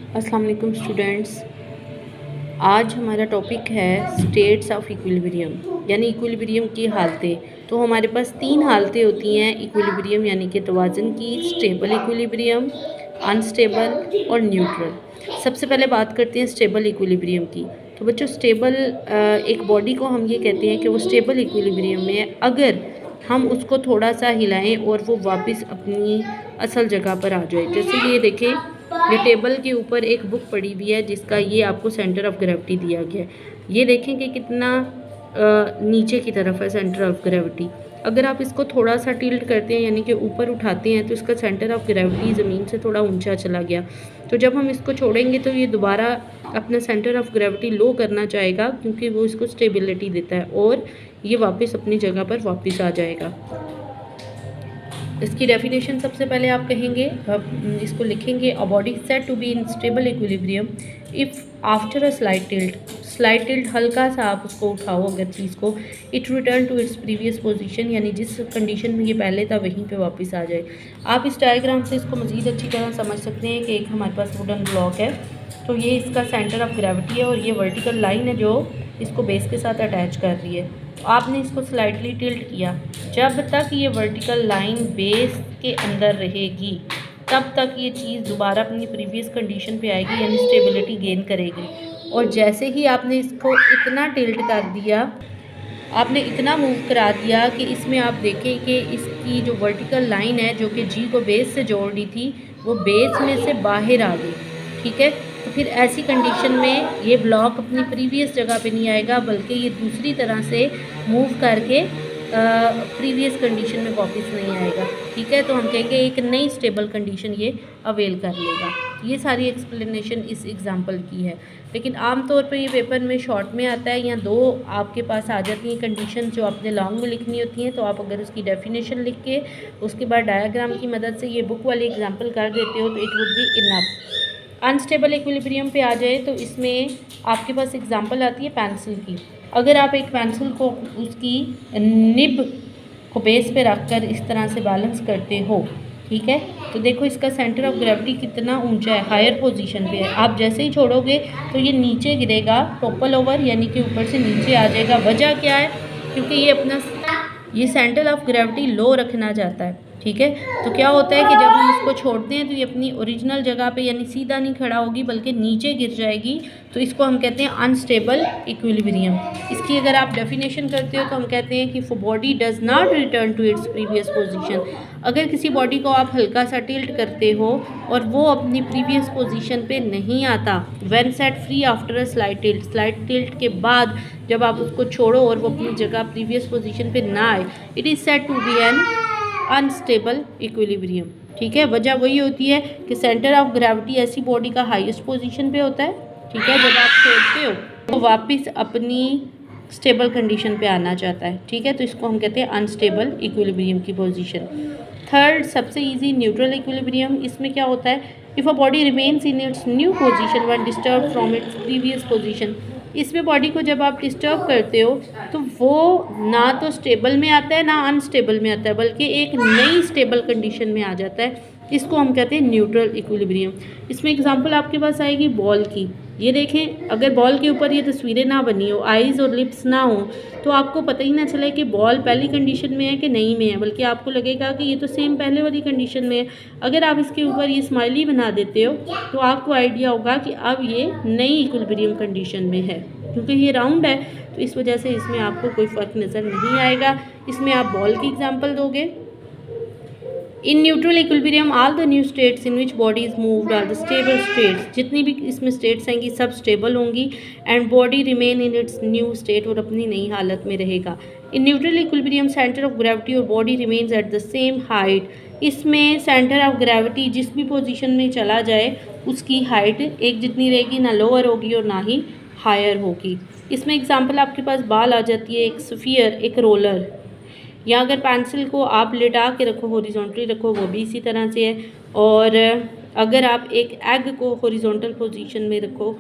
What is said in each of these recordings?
अस्सलाम वालेकुम स्टूडेंट्स। आज हमारा टॉपिक है स्टेट्स ऑफ इक्विलिब्रियम यानी इक्विलिब्रियम की हालतें। तो हमारे पास 3 हालतें होती हैं इक्विलिब्रियम यानी कि तवाज़ुन की, स्टेबल इक्विलिब्रियम, अनस्टेबल और न्यूट्रल। सबसे पहले बात करते हैं स्टेबल इक्विलिब्रियम की। तो बच्चों स्टेबल एक बॉडी को हम ये कहते हैं कि वो स्टेबल इक्विलिब्रियम में है अगर हम उसको थोड़ा सा हिलाएं और वो वापस अपनी असल जगह पर आ जाए। जैसे ये देखें, ये टेबल के ऊपर एक बुक पड़ी हुई है जिसका ये आपको सेंटर ऑफ ग्रेविटी दिया गया है। ये देखें कि कितना नीचे की तरफ है सेंटर ऑफ ग्रेविटी। अगर आप इसको थोड़ा सा टिल्ट करते हैं यानी कि ऊपर उठाते हैं तो इसका सेंटर ऑफ ग्रेविटी ज़मीन से थोड़ा ऊंचा चला गया। तो जब हम इसको छोड़ेंगे तो ये दोबारा अपना सेंटर ऑफ ग्रेविटी लो करना चाहेगा क्योंकि वो इसको स्टेबिलिटी देता है और ये वापस अपनी जगह पर वापस आ जाएगा। इसकी डेफिनेशन सबसे पहले आप कहेंगे, इसको लिखेंगे, a body said to be in stable equilibrium if after a slight tilt हल्का सा आप उसको उठाओ अगर चीज़ को, it return to its previous position यानी जिस कंडीशन में ये पहले था वहीं पे वापस आ जाए। आप इस डायग्राम से इसको मज़ीद अच्छी तरह समझ सकते हैं कि एक हमारे पास वुडन ब्लॉक है, तो ये इसका सेंटर ऑफ ग्रेविटी है और ये वर्टिकल लाइन है जो इसको बेस के साथ अटैच कर रही है। आपने इसको स्लाइटली टिल्ट किया, जब तक ये वर्टिकल लाइन बेस के अंदर रहेगी तब तक ये चीज़ दोबारा अपनी प्रीवियस कंडीशन पे आएगी यानी स्टेबिलिटी गेन करेगी। और जैसे ही आपने इसको इतना टिल्ट कर दिया, आपने इतना मूव करा दिया कि इसमें आप देखें कि इसकी जो वर्टिकल लाइन है जो कि जी को बेस से जोड़ रही थी वो बेस में से बाहर आ गई। ठीक है, तो फिर ऐसी कंडीशन में ये ब्लॉक अपनी प्रीवियस जगह पे नहीं आएगा बल्कि ये दूसरी तरह से मूव करके प्रीवियस कंडीशन में वापस नहीं आएगा। ठीक है, तो हम कहेंगे एक नई स्टेबल कंडीशन ये अवेल कर लेगा। ये सारी एक्सप्लेनेशन इस एग्जांपल की है, लेकिन आमतौर पर ये पेपर में शॉर्ट में आता है या 2 आपके पास आ जाती हैं कंडीशन जो आपने लॉन्ग में लिखनी होती हैं। तो आप अगर उसकी डेफिनेशन लिख के उसके बाद डायग्राम की मदद से ये बुक वाली एग्जाम्पल कर देते हो तो it would be enough. Unstable equilibrium पे आ जाए तो इसमें आपके पास एग्जांपल आती है पेंसिल की। अगर आप एक पेंसिल को उसकी निब को बेस पे रखकर इस तरह से बैलेंस करते हो, ठीक है, तो देखो इसका सेंटर ऑफ ग्रेविटी कितना ऊंचा है, हायर पोजीशन पे है। आप जैसे ही छोड़ोगे तो ये नीचे गिरेगा, टॉपल ओवर यानी कि ऊपर से नीचे आ जाएगा। वजह क्या है? क्योंकि ये अपना सेंटर ऑफ ग्रेविटी लो रखना चाहता है। ठीक है, तो क्या होता है कि जब हम इसको छोड़ते हैं तो ये अपनी ओरिजिनल जगह पे यानी सीधा नहीं खड़ा होगी बल्कि नीचे गिर जाएगी। तो इसको हम कहते हैं अनस्टेबल इक्विलिब्रियम। इसकी अगर आप डेफिनेशन करते हो तो हम कहते हैं कि body does not return to its previous position. अगर किसी बॉडी को आप हल्का सा टिल्ट करते हो और वो अपनी प्रीवियस पोजीशन पे नहीं आता, when set free after a slight tilt के बाद जब आप उसको छोड़ो और वो अपनी जगह प्रीवियस पोजीशन पे ना आए, it is said to be an unstable equilibrium. ठीक है, वजह वही होती है कि सेंटर ऑफ ग्रेविटी ऐसी बॉडी का हाईएस्ट पोजीशन पे होता है। ठीक है, जब आप छोड़ते हो तो वापस अपनी स्टेबल कंडीशन पे आना चाहता है। ठीक है, तो इसको हम कहते हैं अनस्टेबल इक्विलिब्रियम की पोजीशन। थर्ड सबसे इजी न्यूट्रल इक्विलिब्रियम। इसमें क्या होता है, if a body remains in its new position when disturb from its previous position. इसमें बॉडी को जब आप डिस्टर्ब करते हो तो वो ना तो स्टेबल में आता है ना अनस्टेबल में आता है बल्कि एक नई स्टेबल कंडीशन में आ जाता है। इसको हम कहते हैं न्यूट्रल इक्विलिब्रियम। इसमें एग्जांपल आपके पास आएगी बॉल की। ये देखें, अगर बॉल के ऊपर ये तस्वीरें ना बनी हो, आइज़ और लिप्स ना हो, तो आपको पता ही ना चले कि बॉल पहली कंडीशन में है कि नहीं में है, बल्कि आपको लगेगा कि ये तो सेम पहले वाली कंडीशन में है। अगर आप इसके ऊपर ये स्माइली बना देते हो तो आपको आइडिया होगा कि अब ये नई इक्विलिब्रियम कंडीशन में है। क्योंकि ये राउंड है तो इस वजह से इसमें आपको कोई फ़र्क नज़र नहीं आएगा। इसमें आप बॉल की एग्जांपल दोगे। In neutral equilibrium all the new states in which body is moved are the stable states. जितनी भी इसमें स्टेट्स आएंगी सब स्टेबल होंगी and body remain in its new state और अपनी नई हालत में रहेगा। In neutral equilibrium centre of gravity और body remains at the same height. इसमें सेंटर ऑफ ग्रेविटी जिस भी पोजीशन में चला जाए उसकी हाइट एक जितनी रहेगी, ना लोअर होगी और ना ही हायर होगी। इसमें एग्जांपल आपके पास बाल आ जाती है, एक स्फीयर, एक रोलर, या अगर पेंसिल को आप लेटा के रखो, हॉरिजॉन्टली रखो, वो भी इसी तरह से है। और अगर आप एक एग को हॉरिजॉन्टल पोजीशन में रखो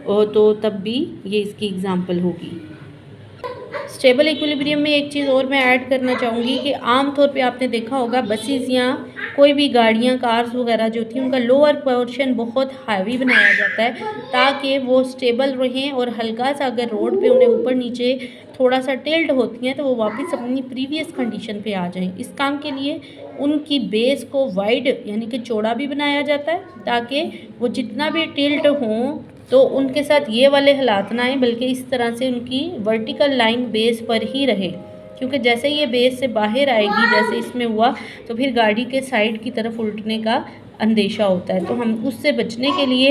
तो तब भी ये इसकी एग्जांपल होगी। स्टेबल इक्विलिब्रियम में एक चीज़ और मैं ऐड करना चाहूँगी कि आम तौर पे आपने देखा होगा बसेस या कोई भी गाड़ियाँ, कार्स वगैरह जो होती हैं उनका लोअर पोर्शन बहुत हैवी बनाया जाता है ताकि वो स्टेबल रहें और हल्का सा अगर रोड पे उन्हें ऊपर नीचे थोड़ा सा टिल्ट होती हैं तो वो वापस अपनी प्रीवियस कंडीशन पे आ जाएं। इस काम के लिए उनकी बेस को वाइड यानी कि चौड़ा भी बनाया जाता है ताकि वो जितना भी टिल्ट हों तो उनके साथ ये वाले हालात ना आए, बल्कि इस तरह से उनकी वर्टिकल लाइन बेस पर ही रहे, क्योंकि जैसे ये बेस से बाहर आएगी जैसे इसमें हुआ तो फिर गाड़ी के साइड की तरफ उल्टने का अंदेशा होता है। तो हम उससे बचने के लिए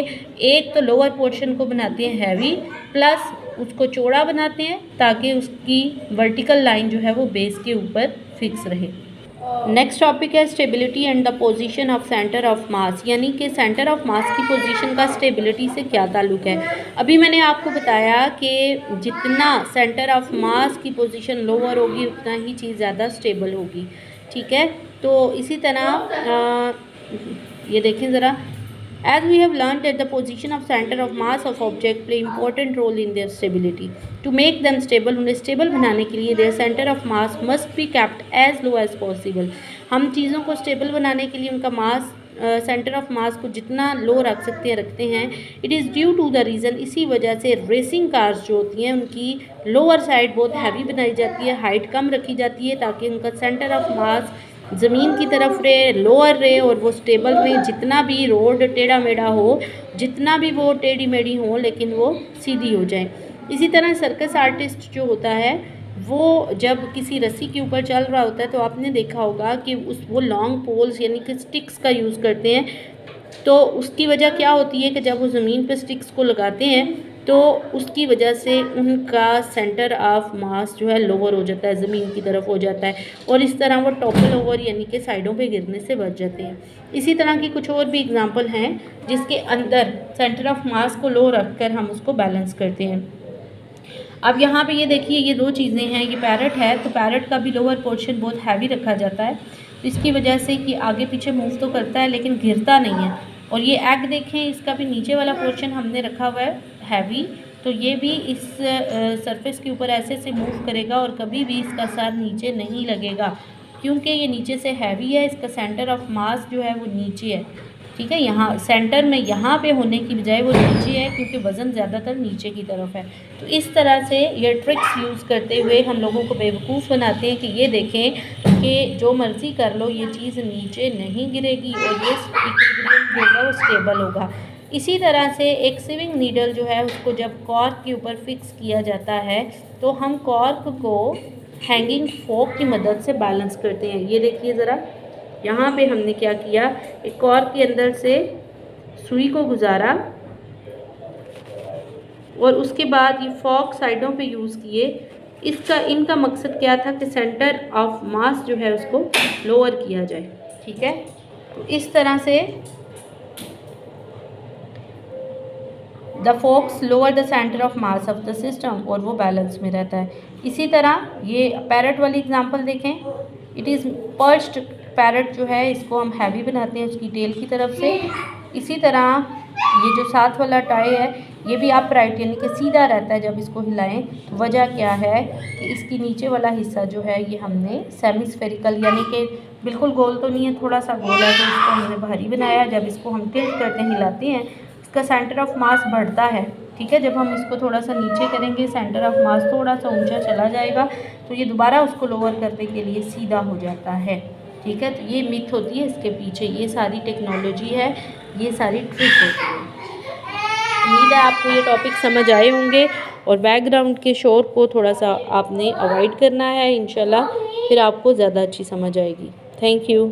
एक तो लोअर पोर्शन को बनाते हैं हैवी, प्लस उसको चौड़ा बनाते हैं ताकि उसकी वर्टिकल लाइन जो है वो बेस के ऊपर फिक्स रहे। नेक्स्ट टॉपिक है stability and the position of centre of mass, यानी कि सेंटर ऑफ मास की पोजीशन का स्टेबिलिटी से क्या ताल्लुक है। अभी मैंने आपको बताया कि जितना सेंटर ऑफ मास की पोजीशन लोअर होगी उतना ही चीज़ ज़्यादा स्टेबल होगी, ठीक है। तो इसी तरह ये देखें ज़रा, as we have learned that the position of center of mass of object play important role in their stability. To make them stable, उन्हें stable बनाने के लिए their center of mass must be kept as low as possible. हम चीज़ों को stable बनाने के लिए उनका मास सेंटर ऑफ मास को जितना लो रख सकते हैं रखते हैं। It is due to the reason, इसी वजह से रेसिंग कार्स जो होती हैं उनकी लोअर साइड बहुत हैवी बनाई जाती है, हाइट कम रखी जाती है ताकि उनका सेंटर ऑफ मास ज़मीन की तरफ रहे, लोअर रहे और वो स्टेबल रहे। जितना भी रोड टेढ़ा मेढ़ा हो, जितना भी वो टेढ़ी मेढ़ी हो, लेकिन वो सीधी हो जाए। इसी तरह सर्कस आर्टिस्ट जो होता है वो जब किसी रस्सी के ऊपर चल रहा होता है तो आपने देखा होगा कि वो लॉन्ग पोल्स यानी कि स्टिक्स का यूज़ करते हैं। तो उसकी वजह क्या होती है कि जब वो ज़मीन पर स्टिक्स को लगाते हैं तो उसकी वजह से उनका सेंटर ऑफ मास जो है लोअर हो जाता है, ज़मीन की तरफ हो जाता है और इस तरह वो टॉपल ओवर यानी कि साइडों पे गिरने से बच जाते हैं। इसी तरह की कुछ और भी एग्जांपल हैं जिसके अंदर सेंटर ऑफ मास को लो रखकर हम उसको बैलेंस करते हैं। अब यहाँ पे ये देखिए, ये दो चीज़ें हैं, ये पैरट है तो पैरट का भी लोअर पोर्शन बहुत हैवी रखा जाता है तो इसकी वजह से कि आगे पीछे मूव तो करता है लेकिन गिरता नहीं है। और ये एग देखें, इसका भी नीचे वाला पोर्शन हमने रखा हुआ है हैवी, तो ये भी इस सरफेस के ऊपर ऐसे से मूव करेगा और कभी भी इसका सर नीचे नहीं लगेगा क्योंकि ये नीचे से हैवी है। इसका सेंटर ऑफ मास जो है वो नीचे है, ठीक है, यहाँ सेंटर में यहाँ पे होने की बजाय वो नीचे है क्योंकि वज़न ज़्यादातर नीचे की तरफ है। तो इस तरह से ये ट्रिक्स यूज़ करते हुए हम लोगों को बेवकूफ़ बनाते हैं कि ये देखें कि जो मर्ज़ी कर लो ये चीज़ नीचे नहीं गिरेगी और ये इक्विलिब्रियम जो होगा वो स्टेबल होगा। इसी तरह से एक सिविंग नीडल जो है उसको जब कॉर्क के ऊपर फिक्स किया जाता है तो हम कॉर्क को हैंगिंग फोक की मदद से बैलेंस करते हैं। ये देखिए ज़रा, यहाँ पे हमने क्या किया, एक कॉर्क के अंदर से सुई को गुजारा और उसके बाद ये फोक साइडों पे यूज़ किए। इनका मकसद क्या था कि सेंटर ऑफ मास जो है उसको लोअर किया जाए, ठीक है। तो इस तरह से the folks lower the centre of mass of the system और वो बैलेंस में रहता है। इसी तरह ये पैरट वाली एग्जांपल देखें, इट इज़ पर्च्ड पैरट जो है इसको हम हैवी बनाते हैं उसकी टेल की तरफ से। इसी तरह ये जो साथ वाला टाई है ये भी अपराइट यानी कि सीधा रहता है जब इसको हिलाएं। तो वजह क्या है कि इसकी नीचे वाला हिस्सा जो है ये हमने सेमी स्फेरिकल यानी कि बिल्कुल गोल तो नहीं है, थोड़ा सा गोल है, तो इसको हमने भारी बनाया। जब इसको हम टिल्ट करते हैं, हिलाते हैं, इसका सेंटर ऑफ मास बढ़ता है, ठीक है। जब हम इसको थोड़ा सा नीचे करेंगे सेंटर ऑफ मास थोड़ा सा ऊंचा चला जाएगा तो ये दोबारा उसको लोअर करने के लिए सीधा हो जाता है, ठीक है। तो ये मिथ होती है इसके पीछे, ये सारी टेक्नोलॉजी है, ये सारी ट्रिक होती है। उम्मीद है आपको ये टॉपिक समझ आए होंगे और बैकग्राउंड के शोर को थोड़ा सा आपने अवॉइड करना है, इंशाल्लाह फिर आपको ज़्यादा अच्छी समझ आएगी। Thank you.